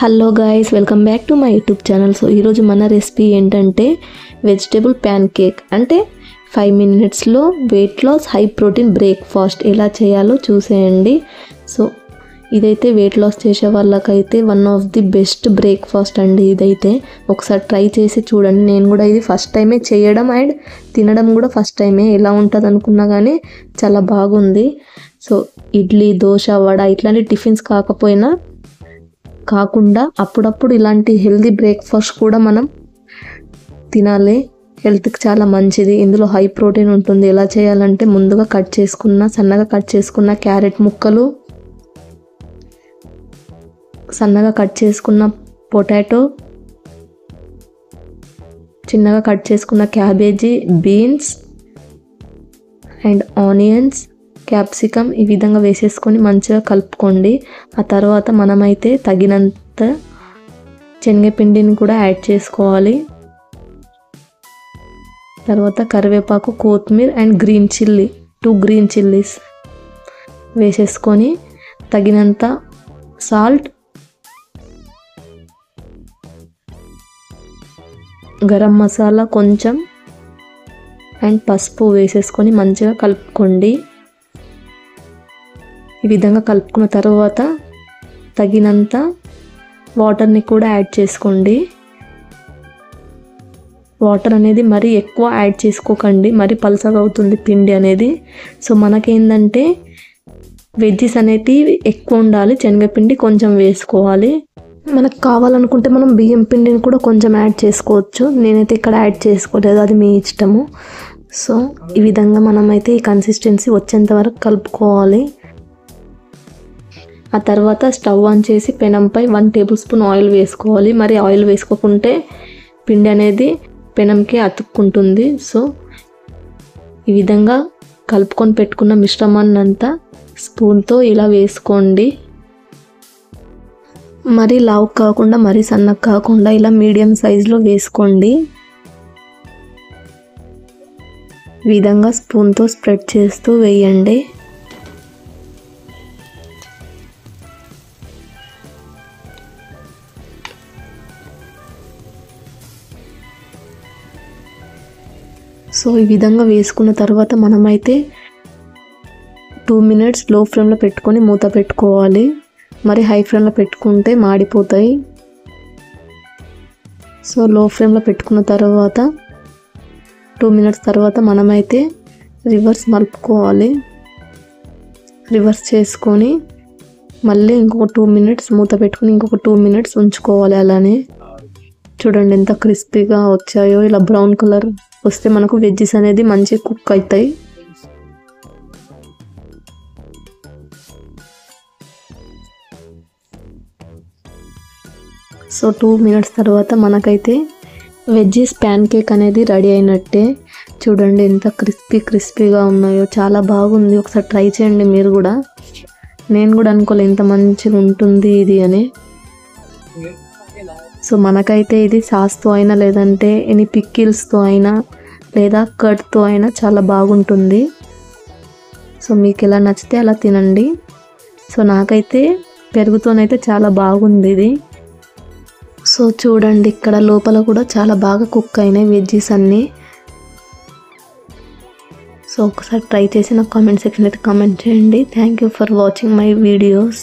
Hello guys, welcome back to my YouTube channel. So ఈరోజు మన recipe ఏంటంటే vegetable pancake. అంటే 5 minutesలో weight loss high protein breakfast ఎలా చేయాలో చూసేయండి. సో ఇదైతే వెయిట్ లాస్ చేసే వాళ్ళకైతే one of the best breakfast అండి. ఇదైతే ఒకసారి ట్రై చేసి చూడండి. నేను కూడా ఇది ఫస్ట్ టైమే చేయడం అండ్ తినడం కూడా ఫస్ట్ టైమే. ఎలా ఉంటుంది అనుకున్నా కానీ చాలా బాగుంది. సో ఇడ్లీ, దోశ, వడ ఇట్లాంటి టిఫిన్స్ కాకుండా అప్పుడప్పుడు ఇలాంటి హెల్దీ బ్రేక్ఫాస్ట్ కూడా మనం తినాలి. హెల్త్కి చాలా మంచిది. ఇందులో హై ప్రోటీన్ ఉంటుంది. ఎలా చేయాలంటే ముందుగా సన్నగా కట్ చేసుకున్న క్యారెట్ ముక్కలు, సన్నగా కట్ చేసుకున్న పొటాటో, చిన్నగా కట్ చేసుకున్న cabbage, beans and onions, capsicum ఈ విధంగా వేసేసుకొని మంచిగా కలుపుకోండి. ఆ తర్వాత మనమైతే తగినంత శనగపిండిని కూడా యాడ్ చేసుకోవాలి. తర్వాత కరివేపాకు, కొత్తిమీర and green chilli 2 green chillies వేసేసుకొని తగినంత సాల్ట్, గరం మసాలా కొంచెం అండ్ పసుపు వేసేసుకొని మంచిగా కలుపుకోండి. ఈ విధంగా కలుపుకున్న తర్వాత తగినంత వాటర్ని కూడా యాడ్ చేసుకోండి. వాటర్ అనేది మరీ ఎక్కువ యాడ్ చేసుకోకండి, మరీ పలసగా అవుతుంది పిండి అనేది. సో మనకేంటంటే వెజ్జెస్ అనేటివి ఎక్కువ ఉండాలి, శనగపిండి కొంచెం వేసుకోవాలి. మనకు కావాలనుకుంటే మనం బియ్యం పిండిని కూడా కొంచెం యాడ్ చేసుకోవచ్చు. నేనైతే ఇక్కడ యాడ్ చేసుకోలేదు, అది మీ ఇష్టము. సో ఈ విధంగా మనమైతే ఈ కన్సిస్టెన్సీ వచ్చేంత వరకు కలుపుకోవాలి. ఆ తర్వాత స్టవ్ ఆన్ చేసి పెనంపై 1 tablespoon ఆయిల్ వేసుకోవాలి. మరి ఆయిల్ వేసుకోకుంటే పిండి అనేది పెనంకి అతుక్కుంటుంది. సో ఈ విధంగా కలుపుకొని పెట్టుకున్న మిశ్రమాన్ని అంతా స్పూన్తో ఇలా వేసుకోండి. మరీ లావు కాకుండా మరీ సన్నగా కాకుండా ఇలా మీడియం సైజులో వేసుకోండి. ఈ విధంగా స్పూన్తో స్ప్రెడ్ చేస్తూ వేయండి. సో ఈ విధంగా వేసుకున్న తర్వాత మనమైతే 2 minutes లో ఫ్లేమ్లో పెట్టుకొని మూత పెట్టుకోవాలి. మరి హై ఫ్లేమ్లో పెట్టుకుంటే మాడిపోతాయి. సో లో ఫ్లేమ్లో పెట్టుకున్న తర్వాత 2 minutes తర్వాత మనమైతే రివర్స్ మలుపుకోవాలి. రివర్స్ చేసుకొని మళ్ళీ ఇంకొక 2 minutes మూత పెట్టుకొని ఇంకొక 2 minutes ఉంచుకోవాలి. అలానే చూడండి ఎంత క్రిస్పీగా వచ్చాయో. ఇలా బ్రౌన్ కలర్ వస్తే మనకు వెజ్జెస్ అనేది మంచిగా కుక్ అవుతాయి. సో 2 minutes తర్వాత మనకైతే వెజ్జెస్ ప్యాన్ కేక్ అనేది రెడీ అయినట్టే. చూడండి ఎంత క్రిస్పీగా ఉన్నాయో, చాలా బాగుంది. ఒకసారి ట్రై చేయండి మీరు కూడా. నేను కూడా అనుకోలే ఎంత మంచిగా ఉంటుంది ఇది అని. సో మనకైతే ఇది సాస్తో అయినా లేదంటే ఎనీ పికిల్స్తో అయినా లేదా కర్డ్తో అయినా చాలా బాగుంటుంది. సో మీకు ఎలా నచ్చితే అలా తినండి. సో నాకైతే పెరుగుతోనైతే చాలా బాగుంది ఇది. సో చూడండి ఇక్కడ లోపల కూడా చాలా బాగా కుక్ అయినాయి వెజ్జెస్ అన్నీ. సో ఒకసారి ట్రై చేసి నాకు కామెంట్ సెక్షన్లో కామెంట్ చేయండి. Thank you for watching my videos.